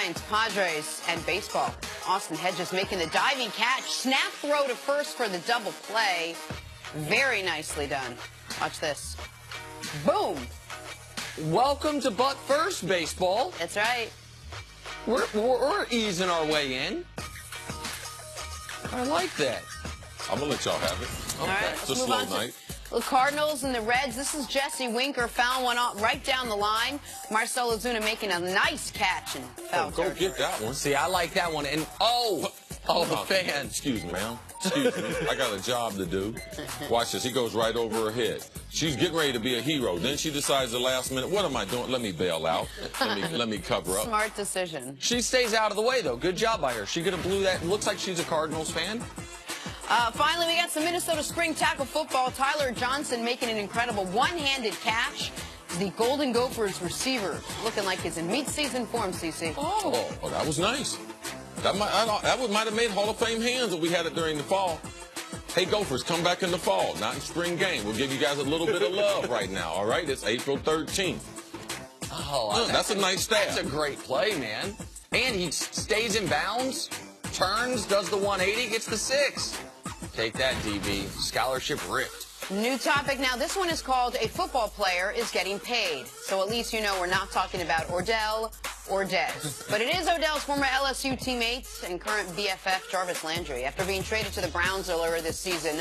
Giants, Padres, and baseball. Austin Hedges making the diving catch. Snap throw to first for the double play. Very nicely done. Watch this. Boom. Welcome to Butt First Baseball. That's right. We're easing our way in. I like that. I'm going to let y'all have it. Okay. All right, it's a slow night. The Cardinals and the Reds. This is Jesse Winker fouling one off right down the line. Marcell Ozuna making a nice catch and foul Go get that one. See, I like that one. And the fan. Excuse me, ma'am. Excuse me. I got a job to do. Watch this. He goes right over her head. She's getting ready to be a hero. Then she decides the last minute, what am I doing? Let me bail out. Let me cover up. Smart decision. She stays out of the way, though. Good job by her. She could have blew that. Looks like she's a Cardinals fan. Finally, we got some Minnesota spring tackle football. Tyler Johnson making an incredible one-handed catch. The Golden Gophers receiver looking like he's in mid-season form, CC. Oh, that was nice. That might have made Hall of Fame hands if we had it during the fall. Hey, Gophers, come back in the fall, not in spring game. We'll give you guys a little bit of love right now, all right? It's April 13th. Oh, that's a nice stat. That's a great play, man. And he stays in bounds, turns, does the 180, gets the 6. Take that, DB. Scholarship ripped. New topic now. This one is called A Football Player is Getting Paid. So at least you know we're not talking about Odell or Dez. But it is Odell's former LSU teammate and current BFF, Jarvis Landry. After being traded to the Browns earlier this season,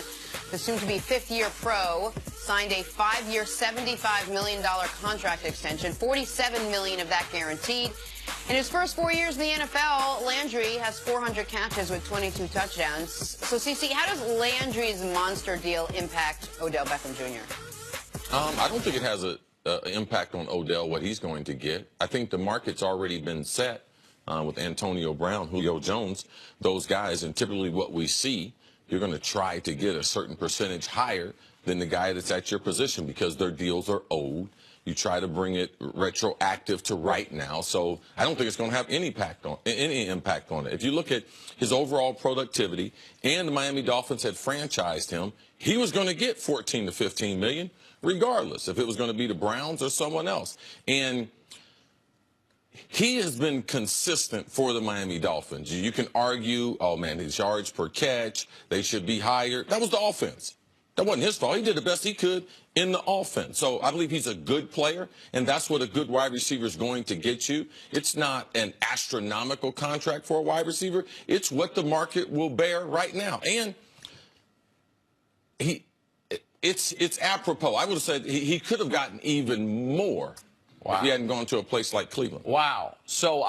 the soon-to-be fifth-year pro signed a 5-year, $75 million contract extension, $47 million of that guaranteed. In his first 4 years in the NFL, Landry has 400 catches with 22 touchdowns. So, CC, how does Landry's monster deal impact Odell Beckham Jr.? I don't think it has an impact on Odell, what he's going to get. I think the market's already been set with Antonio Brown, Julio Jones, those guys. And typically what we see, you're going to try to get a certain percentage higher than the guy that's at your position because their deals are old. You try to bring it retroactive to right now. So I don't think it's going to have any impact on it. If you look at his overall productivity, and the Miami Dolphins had franchised him, he was going to get 14 to 15 million, regardless if it was going to be the Browns or someone else. And he has been consistent for the Miami Dolphins. You can argue, oh man, his yards per catch, they should be higher. That was the offense. That wasn't his fault. He did the best he could in the offense. So I believe he's a good player, and that's what a good wide receiver is going to get you. It's not an astronomical contract for a wide receiver. It's what the market will bear right now. And it's apropos. I would have said he could have gotten even more if he hadn't gone to a place like Cleveland. Wow. So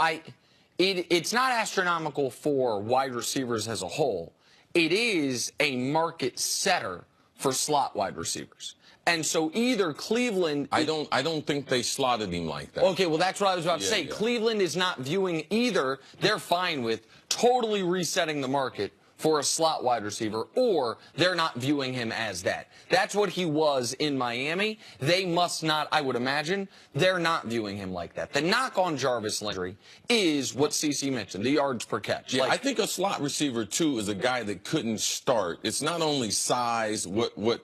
it's not astronomical for wide receivers as a whole. It is a market setter for slot wide receivers. And so either Cleveland... I don't think they slotted him like that. Okay, well, that's what I was about to say. Yeah. Cleveland is not viewing either. They're fine with totally resetting the market for a slot wide receiver, or they're not viewing him as that. That's what he was in Miami. They must not, I would imagine, they're not viewing him like that. The knock on Jarvis Landry is what CC mentioned, the yards per catch. Yeah, I think a slot receiver, too, is a guy that couldn't start. It's not only size, what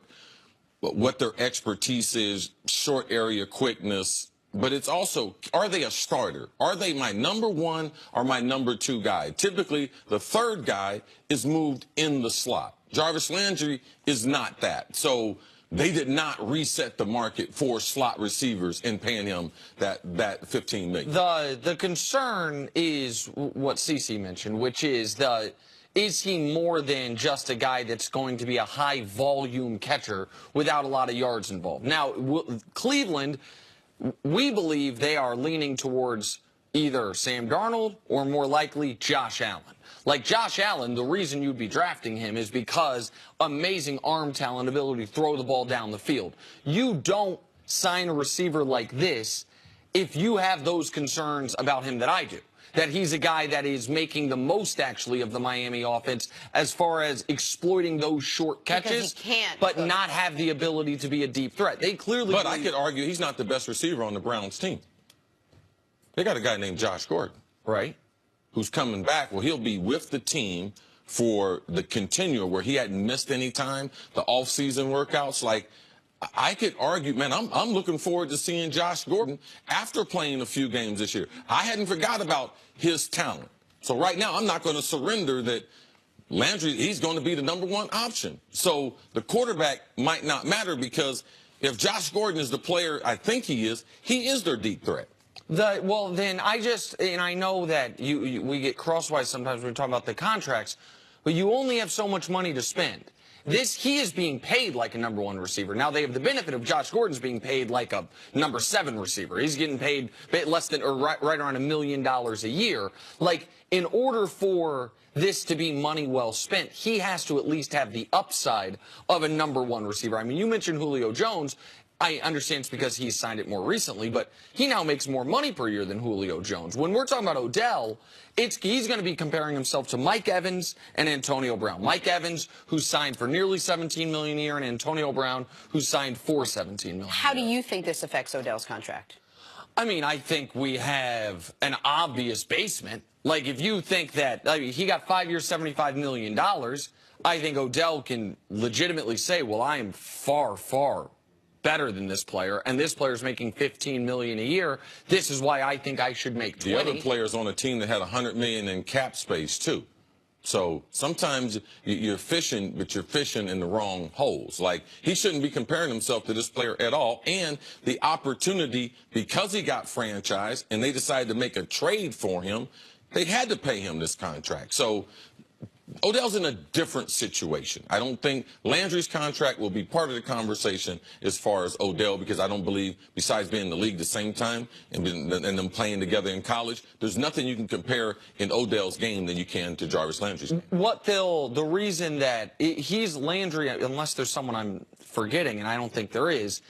their expertise is, short area quickness, but it's also, are they a starter? Are they my number one or my number two guy? Typically, the third guy is moved in the slot. Jarvis Landry is not that. So they did not reset the market for slot receivers in paying him that $15 million. The concern is what CC mentioned, which is is he more than just a guy that's going to be a high-volume catcher without a lot of yards involved? Now, Cleveland, we believe they are leaning towards either Sam Darnold or more likely Josh Allen. Like Josh Allen, the reason you'd be drafting him is because amazing arm talent, ability to throw the ball down the field. You don't sign a receiver like this if you have those concerns about him that I do. That he's a guy that is making the most, actually, of the Miami offense as far as exploiting those short catches, but not have the ability to be a deep threat. They clearly... But I could argue he's not the best receiver on the Browns team. They got a guy named Josh Gordon. Right. Who's coming back. Well, he'll be with the team for the continuum where he hadn't missed any time, the off-season workouts. Like, I could argue, man, I'm looking forward to seeing Josh Gordon after playing a few games this year. I hadn't forgot about his talent. So right now, I'm not going to surrender that Landry, he's going to be the #1 option. So the quarterback might not matter, because if Josh Gordon is the player I think he is their deep threat. Well, then I know that we get crosswise sometimes when we talk about the contracts, but you only have so much money to spend. He is being paid like a #1 receiver. Now, they have the benefit of Josh Gordon's being paid like a #7 receiver. He's getting paid less than, or right around $1 million a year. Like, in order for this to be money well spent, he has to at least have the upside of a #1 receiver. I mean, you mentioned Julio Jones. I understand it's because he's signed it more recently, but he now makes more money per year than Julio Jones. When we're talking about Odell, he's going to be comparing himself to Mike Evans and Antonio Brown. Mike Evans, who signed for nearly $17 million a year, and Antonio Brown, who signed for $17 million. How do you think this affects Odell's contract? I mean, I think we have an obvious basement. Like, if you think that he got 5 years, $75 million, I think Odell can legitimately say, well, I am far, far better than this player, and this player's making $15 million a year. This is why I think I should make $20. The other players on the team that had $100 million in cap space too. So sometimes you're fishing, but you're fishing in the wrong holes. Like, he shouldn't be comparing himself to this player at all. And the opportunity, because he got franchised and they decided to make a trade for him, they had to pay him this contract. So Odell's in a different situation. I don't think Landry's contract will be part of the conversation as far as Odell, because I don't believe, besides being in the league the same time and them playing together in college, there's nothing you can compare in Odell's game than you can to Jarvis Landry's game. The reason that he's Landry, unless there's someone I'm forgetting, and I don't think there is,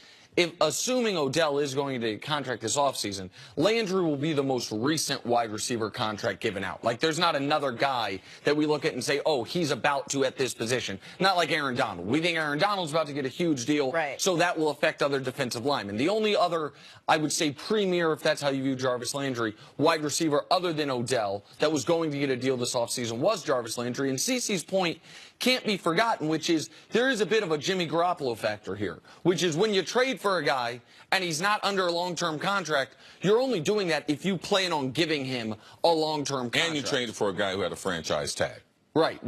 assuming Odell is going to contract this offseason, Landry will be the most recent wide receiver contract given out. Like, there's not another guy that we look at and say, oh, he's about to at this position. Not like Aaron Donald. We think Aaron Donald's about to get a huge deal, right, so that will affect other defensive linemen. The only other, I would say, premier, if that's how you view Jarvis Landry, wide receiver other than Odell that was going to get a deal this offseason was Jarvis Landry. And CeCe's point can't be forgotten, which is there is a bit of a Jimmy Garoppolo factor here, which is when you trade for a guy and he's not under a long-term contract, you're only doing that if you plan on giving him a long-term contract. And you traded for a guy who had a franchise tag. Right,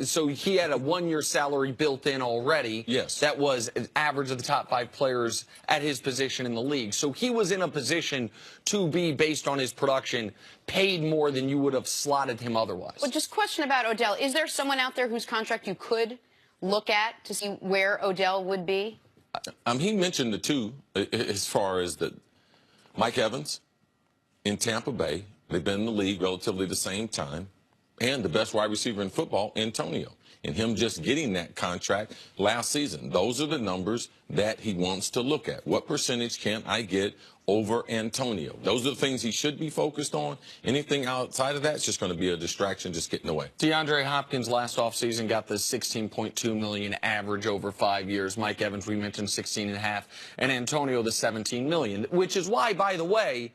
so he had a 1-year salary built in already. Yes. That was an average of the top 5 players at his position in the league. So he was in a position to be, based on his production, paid more than you would have slotted him otherwise. Well, just question about Odell. Is there someone out there whose contract you could look at to see where Odell would be? He mentioned the two as far as Mike Evans in Tampa Bay. They've been in the league relatively the same time. And the best wide receiver in football, Antonio, and him just getting that contract last season. Those are the numbers that he wants to look at. What percentage can I get over Antonio? Those are the things he should be focused on. Anything outside of that is just going to be a distraction, just getting away. DeAndre Hopkins last offseason got the $16.2 million average over 5 years. Mike Evans, we mentioned, $16.5, and Antonio the $17 million, which is why, by the way,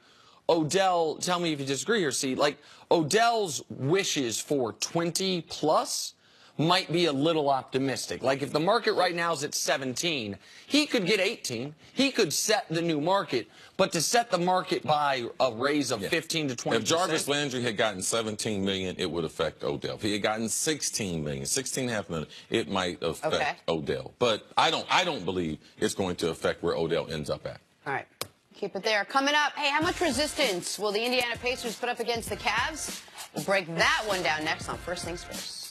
Odell, tell me if you disagree here, see, like, Odell's wishes for 20+ might be a little optimistic. Like, if the market right now is at 17, he could get 18. He could set the new market, but to set the market by a raise of 15 to 20%. If Jarvis Landry had gotten $17 million, it would affect Odell. If he had gotten $16 million, $16.5 million, it might affect Odell. But I don't believe it's going to affect where Odell ends up at. All right. Keep it there. Coming up, hey, how much resistance will the Indiana Pacers put up against the Cavs? We'll break that one down next on First Things First.